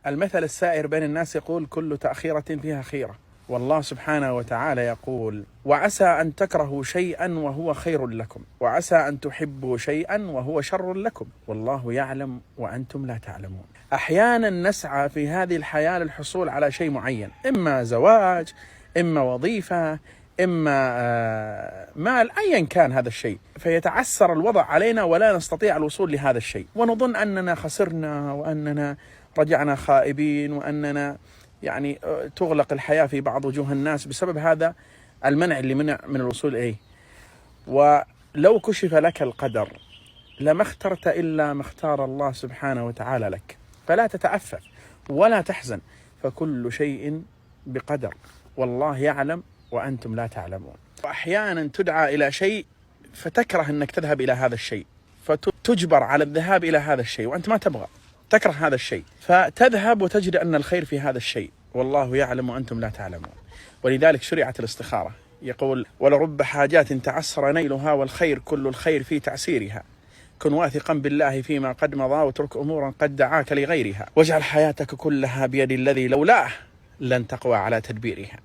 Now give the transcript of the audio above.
المثل السائر بين الناس يقول: كل تأخيرة فيها خيرة. والله سبحانه وتعالى يقول: وعسى أن تكرهوا شيئا وهو خير لكم، وعسى أن تحبوا شيئا وهو شر لكم، والله يعلم وأنتم لا تعلمون. أحيانا نسعى في هذه الحياة للحصول على شيء معين، إما زواج، إما وظيفة، إما مال، أيا كان هذا الشيء، فيتعسر الوضع علينا ولا نستطيع الوصول لهذا الشيء، ونظن أننا خسرنا، وأننا رجعنا خائبين، وأننا يعني تغلق الحياة في بعض وجوه الناس بسبب هذا المنع اللي منع من الوصول إليه. ولو كشف لك القدر لما اخترت إلا ما اختار الله سبحانه وتعالى لك، فلا تتأفف ولا تحزن، فكل شيء بقدر، والله يعلم وأنتم لا تعلمون. وأحيانا تدعى إلى شيء فتكره أنك تذهب إلى هذا الشيء، فتجبر على الذهاب إلى هذا الشيء وأنت ما تبغى، تكره هذا الشيء، فتذهب وتجد أن الخير في هذا الشيء، والله يعلم وأنتم لا تعلمون. ولذلك شرعت الاستخارة. يقول: ولرب حاجات تعسر نيلها، والخير كل الخير في تعسيرها، كن واثقا بالله فيما قد مضى، واترك أمورا قد دعاك لغيرها، واجعل حياتك كلها بيد الذي لولاه لن تقوى على تدبيرها.